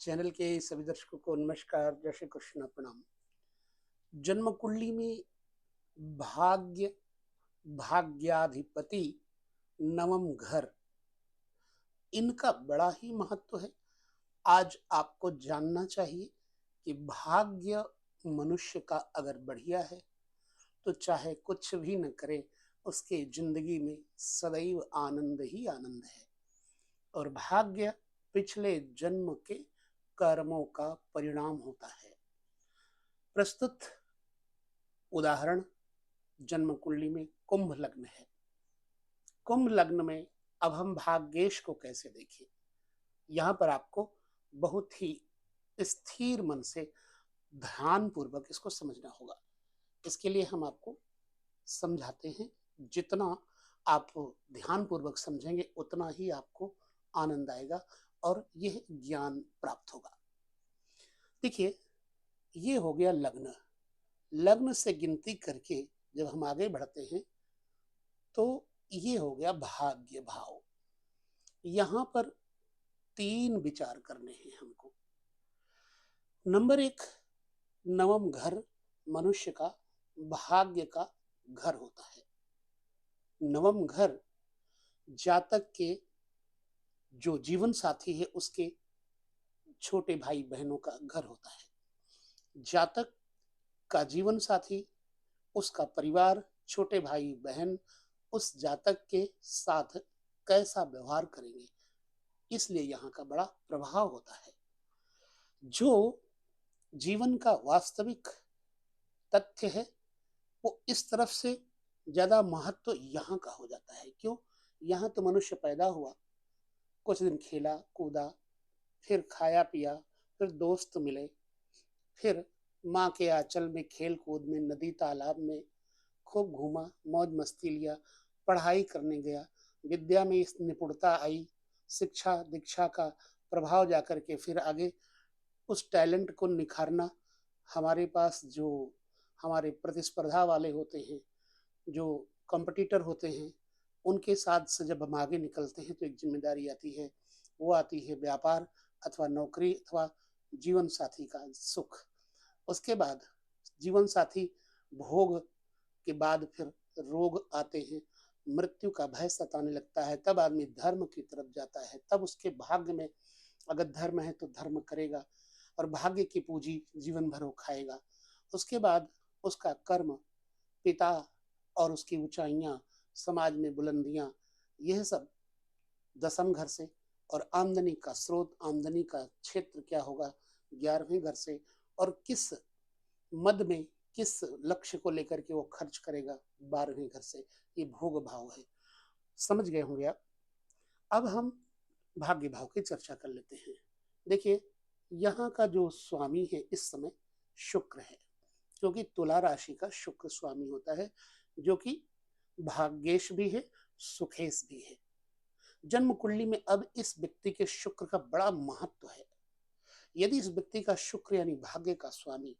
Channel के सभी दर्शकों को नमस्कार, जय श्री कृष्ण, प्रणाम। जन्म कुंडली में भाग्य, भाग्याधिपति, नवम घर, इनका बड़ा ही महत्व है। आज आपको जानना चाहिए कि भाग्य मनुष्य का अगर बढ़िया है तो चाहे कुछ भी न करे, उसके जिंदगी में सदैव आनंद ही आनंद है। और भाग्य पिछले जन्म के कर्मों का परिणाम होता है। प्रस्तुत उदाहरण जन्म कुंडली में कुंभ लग्न है। कुंभ लग्न में अब हम भाग्येश को कैसे देखें? यहाँ पर आपको बहुत ही स्थिर मन से ध्यान पूर्वक इसको समझना होगा। इसके लिए हम आपको समझाते हैं। जितना आप ध्यान पूर्वक समझेंगे उतना ही आपको आनंद आएगा और यह ज्ञान प्राप्त होगा। देखिए, ये हो गया लग्न। लग्न से गिनती करके जब हम आगे बढ़ते हैं तो ये हो गया भाग्य भाव। यहाँ पर तीन विचार करने हैं हमको। नंबर एक, नवम घर मनुष्य का भाग्य का घर होता है। नवम घर जातक के जो जीवन साथी है उसके छोटे भाई बहनों का घर होता है। जातक का जीवन साथी, उसका परिवार, छोटे भाई बहन उस जातक के साथ कैसा व्यवहार करेंगे, इसलिए यहाँ का बड़ा प्रभाव होता है। जो जीवन का वास्तविक तथ्य है वो इस तरफ से ज्यादा महत्व यहाँ का हो जाता है। क्यों? यहाँ तो मनुष्य पैदा हुआ, कुछ दिन खेला कूदा, फिर खाया पिया, फिर दोस्त मिले, फिर माँ के आंचल में खेल कूद में नदी तालाब में खूब घूमा, मौज मस्ती लिया, पढ़ाई करने गया, विद्या में इस निपुणता आई, शिक्षा दीक्षा का प्रभाव जाकर के फिर आगे उस टैलेंट को निखारना। हमारे पास जो हमारे प्रतिस्पर्धा वाले होते हैं, जो कॉम्पिटिटर होते हैं, उनके साथ से जब हम आगे निकलते हैं तो एक जिम्मेदारी आती है। वो आती है व्यापार अथवा नौकरी अथवा जीवन साथी का सुख। उसके बाद जीवन साथी भोग के बाद फिर रोग आते हैं, मृत्यु का भय सताने लगता है, तब आदमी धर्म की तरफ जाता है। तब उसके भाग्य में अगर धर्म है तो धर्म करेगा और भाग्य की पूंजी जीवन भर वो खाएगा। उसके बाद उसका कर्म, पिता और उसकी ऊंचाइयां, समाज में बुलंदियां, यह सब दसम घर से। और आमदनी का स्रोत, आमदनी का क्षेत्र क्या होगा? 11वें घर से। और किस मद में, किस लक्ष्य को लेकर के वो खर्च करेगा? 12वें घर से। ये भोग भाव है। समझ गए होंगे आप। अब हम भाग्य भाव की चर्चा कर लेते हैं। देखिए, यहाँ का जो स्वामी है इस समय शुक्र है, क्योंकि तुला राशि का शुक्र स्वामी होता है, जो कि भाग्येश भी है, सुखेश भी है। जन्म कुंडली में अब इस व्यक्ति के शुक्र का बड़ा महत्व है। यदि इस व्यक्ति का शुक्र यानी भाग्य का स्वामी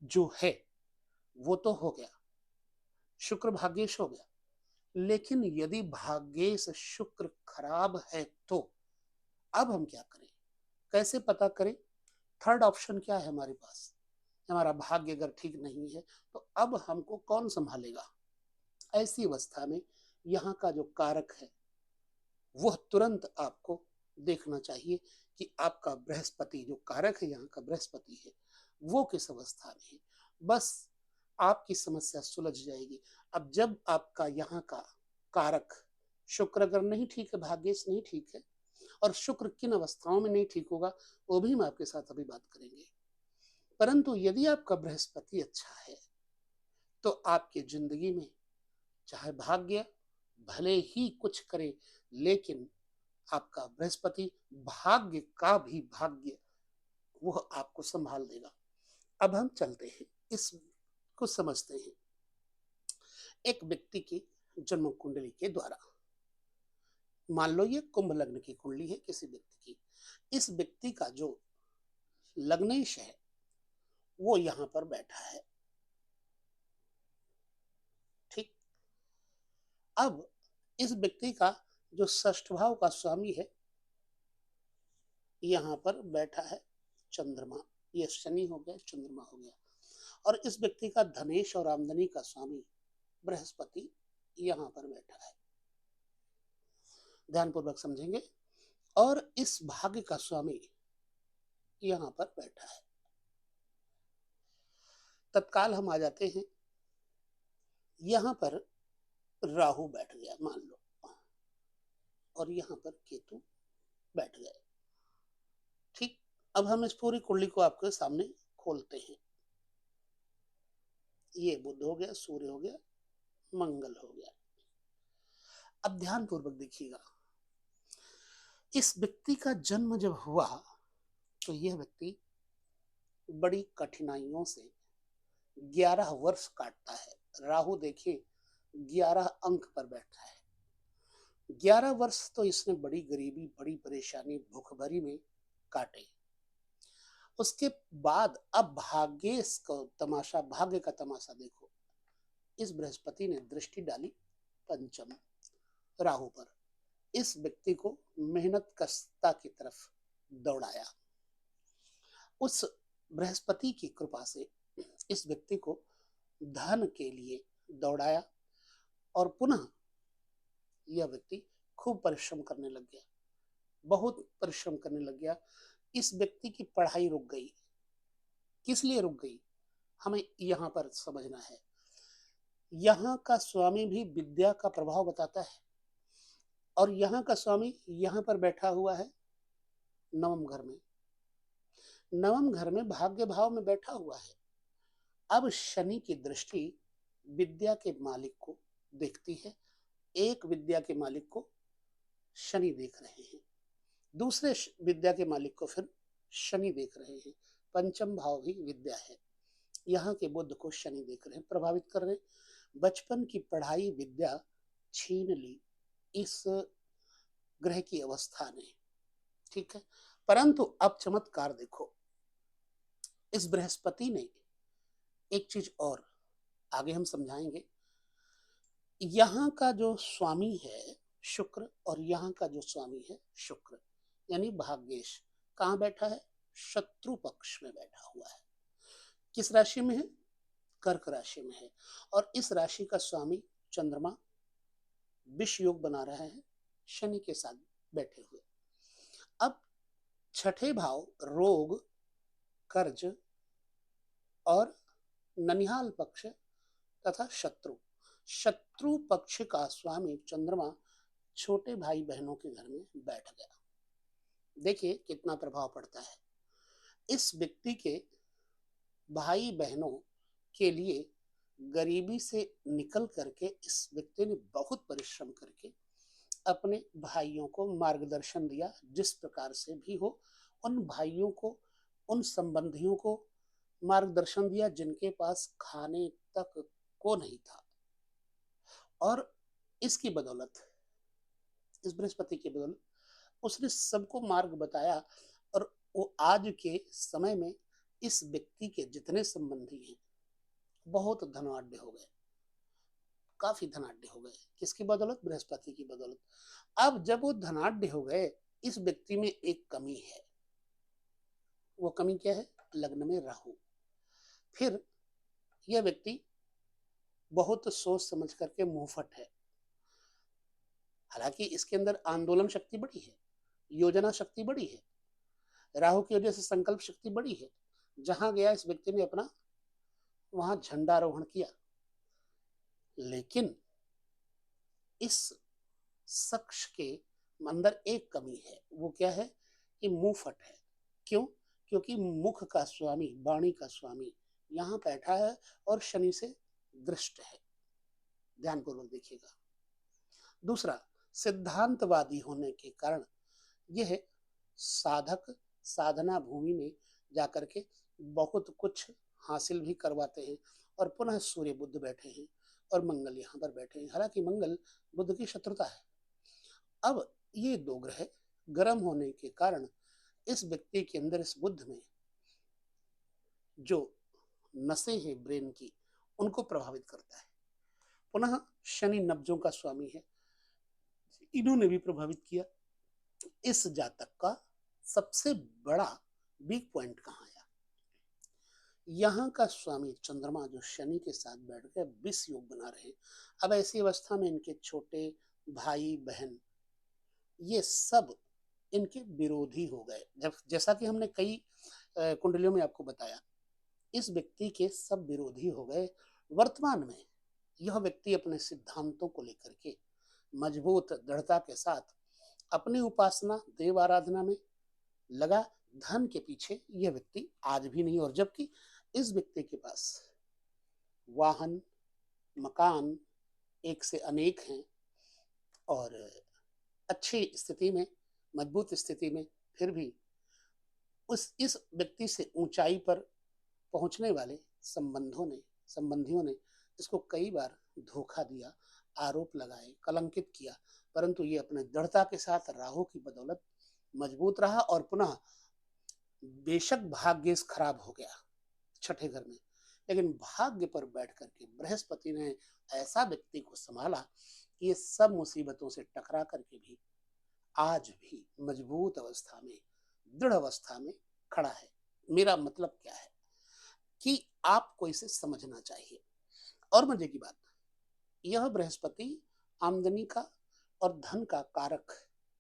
जो है वो तो हो गया, शुक्र भाग्येश हो गया। लेकिन यदि भाग्येश शुक्र खराब है तो अब हम क्या करें, कैसे पता करें? थर्ड ऑप्शन क्या है हमारे पास? हमारा भाग्य अगर ठीक नहीं है तो अब हमको कौन संभालेगा? ऐसी अवस्था में यहाँ का जो कारक है वह तुरंत आपको देखना चाहिए कि आपका बृहस्पति, जो कारक है यहाँ का बृहस्पति है, वो किस अवस्था में है। बस आपकी समस्या सुलझ जाएगी। अब जब आपका यहाँ का कारक शुक्र अगर नहीं ठीक है, भाग्येश नहीं ठीक है, और शुक्र किन अवस्थाओं में नहीं ठीक होगा वो भी हम आपके साथ अभी बात करेंगे। परंतु यदि आपका बृहस्पति अच्छा है तो आपकी जिंदगी में चाहे भाग्य भले ही कुछ करे, लेकिन आपका बृहस्पति भाग्य का भी भाग्य वह आपको संभाल देगा। अब हम चलते हैं, इसको समझते हैं। एक व्यक्ति की जन्म कुंडली के द्वारा, मान लो ये कुंभ लग्न की कुंडली है किसी व्यक्ति की। इस व्यक्ति का जो लग्नेश है वो यहाँ पर बैठा है। ठीक। अब इस व्यक्ति का जो षष्ठ भाव का स्वामी है यहाँ पर बैठा है चंद्रमा, ये शनि हो गया, चंद्रमा हो गया। और इस व्यक्ति का धनेश और आमदनी का स्वामी बृहस्पति यहाँ पर बैठा है। ध्यानपूर्वक समझेंगे। और इस भाग्य का स्वामी यहाँ पर बैठा है। तत्काल हम आ जाते हैं, यहाँ पर राहु बैठ गया मान लो, और यहाँ पर केतु बैठ गए। ठीक, अब हम इस पूरी कुंडली को आपके सामने खोलते हैं। ये बुध हो गया, सूर्य हो गया, मंगल हो गया। अब ध्यान पूर्वक देखिएगा, इस व्यक्ति का जन्म जब हुआ तो यह व्यक्ति बड़ी कठिनाइयों से 11 वर्ष काटता है। राहु देखिए 11 अंक पर बैठा है। 11 वर्ष तो इसने बड़ी गरीबी, बड़ी परेशानी, भूखमरी में काटे। उसके बाद अब भाग्य का तमाशा देखो। इस बृहस्पति ने दृष्टि डाली पंचम राहु पर, इस व्यक्ति को मेहनत कष्टता की तरफ दौड़ाया। उस बृहस्पति की कृपा से इस व्यक्ति को धन के लिए दौड़ाया, और पुनः यह व्यक्ति खूब परिश्रम करने लग गया, बहुत परिश्रम करने लग गया। इस व्यक्ति की पढ़ाई रुक गई। किस लिए रुक गई, हमें यहाँ पर समझना है। यहाँ का स्वामी भी विद्या का प्रभाव बताता है, और यहाँ का स्वामी यहाँ पर बैठा हुआ है नवम घर में। नवम घर में भाग्य भाव में बैठा हुआ है। अब शनि की दृष्टि विद्या के मालिक को देखती है। एक विद्या के मालिक को शनि देख रहे हैं, दूसरे विद्या के मालिक को फिर शनि देख रहे हैं। पंचम भाव भी विद्या है, यहाँ के बुध को शनि देख रहे हैं, प्रभावित कर रहे हैं। बचपन की पढ़ाई विद्या छीन ली इस ग्रह की अवस्था ने, ठीक है। परंतु अब चमत्कार देखो, इस बृहस्पति ने एक चीज और आगे हम समझाएंगे। यहाँ का जो स्वामी है शुक्र, और यहाँ का जो स्वामी है शुक्र, यानी भाग्येश कहाँ बैठा है, शत्रु पक्ष में बैठा हुआ है। किस राशि में है, कर्क राशि में है। और इस राशि का स्वामी चंद्रमा विष योग बना रहा है शनि के साथ बैठे हुए। अब छठे भाव रोग, कर्ज और ननिहाल पक्ष तथा शत्रु पक्ष का स्वामी चंद्रमा छोटे भाई बहनों के घर में बैठ गया। देखिए कितना प्रभाव पड़ता है। इस व्यक्ति के भाई बहनों के लिए गरीबी से निकल करके इस व्यक्ति ने बहुत परिश्रम करके अपने भाइयों को मार्गदर्शन दिया, जिस प्रकार से भी हो उन भाइयों को, उन संबंधियों को मार्गदर्शन दिया जिनके पास खाने तक को नहीं था। और इसकी बदौलत, इस बृहस्पति की बदौलत उसने सबको मार्ग बताया, और वो आज के समय में इस व्यक्ति के जितने संबंधी हैं बहुत धनाढ्य हो गए, काफी धनाढ्य हो गए। किसकी बदौलत, बृहस्पति की बदौलत। अब जब वो धनाढ्य हो गए, इस व्यक्ति में एक कमी है। वो कमी क्या है, लग्न में राहु। फिर यह व्यक्ति बहुत सोच समझ करके मुंहफट है। हालांकि इसके अंदर आंदोलन शक्ति बड़ी है, योजना शक्ति बड़ी है, राहु की वजह से संकल्प शक्ति बड़ी है। जहां गया इस व्यक्ति ने अपना वहां झंडारोहण किया। लेकिन इस शख्स के अंदर एक कमी है, वो क्या है कि मुंहफट है। क्यों, क्योंकि मुख का स्वामी, वाणी का स्वामी यहाँ बैठा है और शनि से दृष्ट है। ध्यानपूर्वक देखिएगा। दूसरा, सिद्धांतवादी होने के कारण यह साधक साधना भूमि में जाकर के बहुत कुछ हासिल भी करवाते हैं। और पुनः सूर्य बुध बैठे हैं और मंगल यहाँ पर बैठे हैं। हालांकि मंगल बुध की शत्रुता है। अब ये दो ग्रह गर्म होने के कारण इस व्यक्ति के अंदर, इस बुध में जो नसें हैं ब्रेन की, उनको प्रभावित करता है। पुनः शनि नब्जों का स्वामी है, इन्होंने भी प्रभावित किया। इस जातक का सबसे बड़ा वीक पॉइंट कहाँ आया? यहाँ का स्वामी चंद्रमा जो शनि के साथ बैठ के विष योग बना रहे हैं। अब ऐसी अवस्था में इनके छोटे भाई बहन ये सब इनके विरोधी हो गए। जब जैसा कि हमने कई कुंडलियों में आपको बताया, इस व्यक्ति के सब विरोधी हो गए। वर्तमान में यह व्यक्ति अपने सिद्धांतों को लेकर के मजबूत दृढ़ता के साथ अपनी उपासना देव आराधना में लगा। धन के पीछे यह व्यक्ति आज भी नहीं, और जबकि इस व्यक्ति के पास वाहन मकान एक से अनेक हैं और अच्छी स्थिति में मजबूत स्थिति में, फिर भी उस इस व्यक्ति से ऊंचाई पर पहुंचने वाले संबंधियों ने इसको कई बार धोखा दिया, आरोप लगाए, कलंकित किया, परंतु ये अपने दृढ़ता के साथ राहु की बदौलत मजबूत रहा। और पुनः बेशक भाग्य खराब हो गया छठे घर में, लेकिन भाग्य पर बैठ करके बृहस्पति ने ऐसा व्यक्ति को संभाला कि ये सब मुसीबतों से टकरा करके भी आज भी मजबूत अवस्था में दृढ़ अवस्था में खड़ा है। मेरा मतलब क्या है कि आपको इसे समझना चाहिए। और मजे की बात, यह बृहस्पति आमदनी का और धन का कारक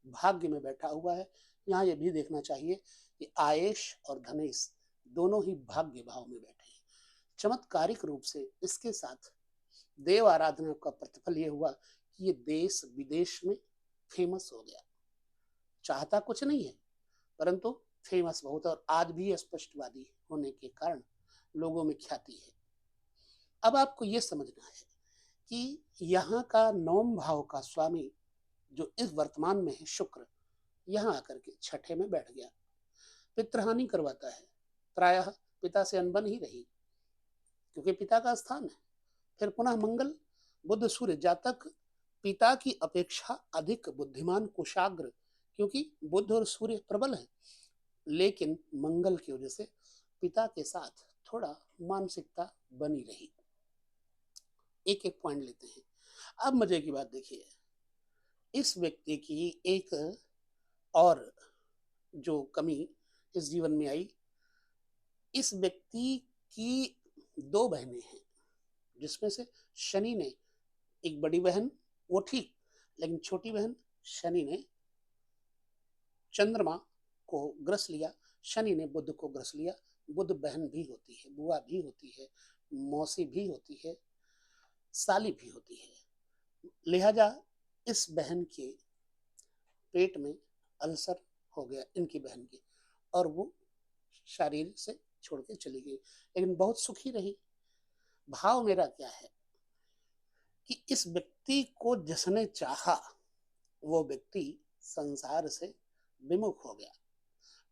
भाग्य में बैठा हुआ है। यहाँ यह भी देखना चाहिए कि आयेश और धनेश दोनों ही भाग्य भाव में बैठे हैं। चमत्कारिक रूप से इसके साथ देव आराधना का प्रतिफल यह हुआ कि ये देश विदेश में फेमस हो गया। चाहता कुछ नहीं है, परंतु फेमस बहुत, और आज भी स्पष्टवादी होने के कारण लोगों में ख्याति है। अब आपको यह समझना है कि यहाँ का नवम भाव का स्वामी जो इस वर्तमान में है शुक्र, यहाँ आकर के छठे में बैठ गया, पितृहानि करवाता है। प्रायः पिता से अनबन ही रही, क्योंकि पिता का स्थान है। फिर पुनः मंगल बुध सूर्य, जातक पिता की अपेक्षा अधिक बुद्धिमान कुशाग्र, क्योंकि बुध और सूर्य प्रबल है, लेकिन मंगल की वजह से पिता के साथ थोड़ा मानसिकता बनी रही। एक एक पॉइंट लेते हैं। अब मजे की बात देखिए, इस व्यक्ति की एक और जो कमी इस जीवन में आई, इस व्यक्ति की दो बहनें हैं, जिसमें से शनि ने एक बड़ी बहन वो ठीक, लेकिन छोटी बहन शनि ने चंद्रमा को ग्रस लिया, शनि ने बुध को ग्रस लिया। बुध बहन भी होती है, बुआ भी होती है, मौसी भी होती है, साली भी होती है। लिहाजा इस बहन के पेट में अल्सर हो गया इनकी बहन के, और वो शरीर से छोड़ के चली गई, लेकिन बहुत सुखी रही। भाव मेरा क्या है कि इस व्यक्ति को जिसने चाहा वो व्यक्ति संसार से विमुख हो गया,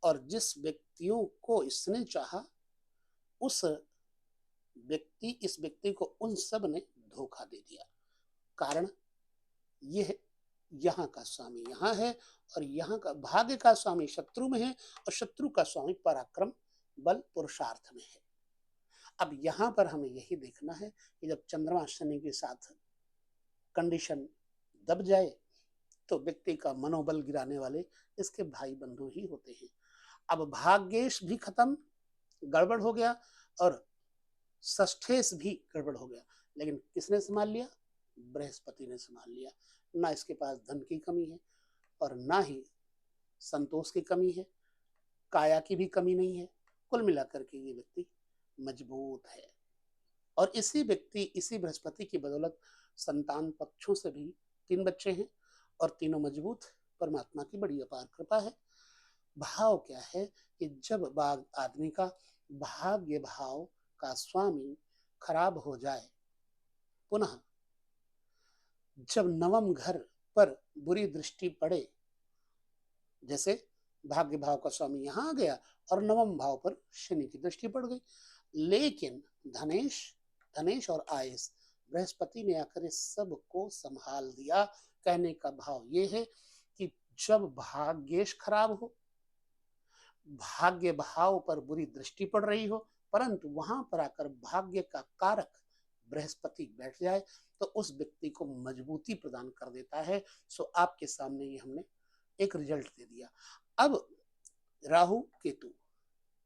और जिस व्यक्तियों को इसने चाहा उस इस व्यक्ति को उन सब ने धोखा दे दिया। कारण यह यहाँ का स्वामी यहाँ है, और यहाँ का भाग्य का स्वामी शत्रु में है, और शत्रु का स्वामी पराक्रम बल पुरुषार्थ में है। अब यहाँ पर हमें यही देखना है कि जब चंद्रमा शनि के साथ कंडीशन दब जाए तो व्यक्ति का मनोबल गिराने वाले इसके भाई बंधु ही होते हैं। अब भाग्येश भी खत्म, गड़बड़ हो गया, और षष्ठेश भी गड़बड़ हो गया, लेकिन किसने संभाल लिया? बृहस्पति ने संभाल लिया। ना इसके पास धन की कमी है और ना ही संतोष की कमी है, काया की भी कमी नहीं है। कुल मिलाकर के ये व्यक्ति मजबूत है, और इसी बृहस्पति की बदौलत संतान पक्षों से भी 3 बच्चे हैं, और तीनों मजबूत। परमात्मा की बड़ी अपार कृपा है। भाव क्या है कि जब बाग आदमी का भाग्य भाव का स्वामी खराब हो जाए, पुनः जब नवम घर पर बुरी दृष्टि पड़े, जैसे भाग्य भाव का स्वामी यहाँ आ गया और नवम भाव पर शनि की दृष्टि पड़ गई, लेकिन धनेश और आयस बृहस्पति ने आकर इस सब को संभाल दिया। कहने का भाव ये है कि जब भाग्येश खराब हो, भाग्य भाव पर बुरी दृष्टि पड़ रही हो, परंतु वहां पर आकर भाग्य का कारक बृहस्पति बैठ जाए तो उस व्यक्ति को मजबूती प्रदान कर देता है। सो आपके सामने ये हमने एक रिजल्ट दे दिया। अब राहु केतु,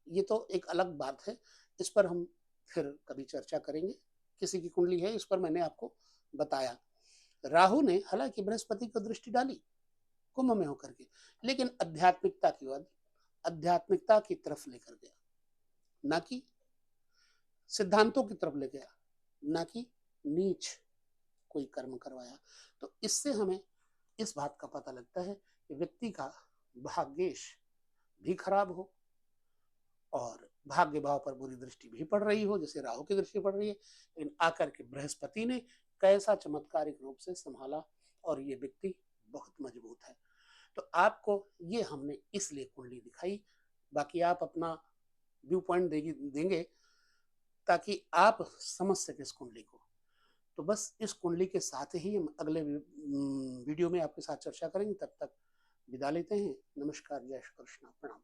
ये तो एक अलग बात है, इस पर हम फिर कभी चर्चा करेंगे। किसी की कुंडली है, इस पर मैंने आपको बताया। राहु ने हालांकि बृहस्पति को दृष्टि डाली कुंभ में होकर के, लेकिन आध्यात्मिकता की ओर, आध्यात्मिकता की तरफ लेकर गया, ना कि सिद्धांतों की तरफ ले गया, ना कि नीच कोई कर्म करवाया। तो इससे हमें इस बात का पता लगता है कि व्यक्ति का भाग्येश भी खराब हो और भाग्य भाव पर बुरी दृष्टि भी पड़ रही हो, जैसे राहु की दृष्टि पड़ रही है, लेकिन आकर के बृहस्पति ने कैसा चमत्कारिक रूप से संभाला और ये व्यक्ति बहुत मजबूत है। तो आपको ये हमने इसलिए कुंडली दिखाई, बाकी आप अपना व्यू पॉइंट देंगे ताकि आप समझ सके इस कुंडली को। तो बस इस कुंडली के साथ ही हम अगले वीडियो में आपके साथ चर्चा करेंगे। तब तक विदा लेते हैं। नमस्कार, जय श्री कृष्ण, प्रणाम।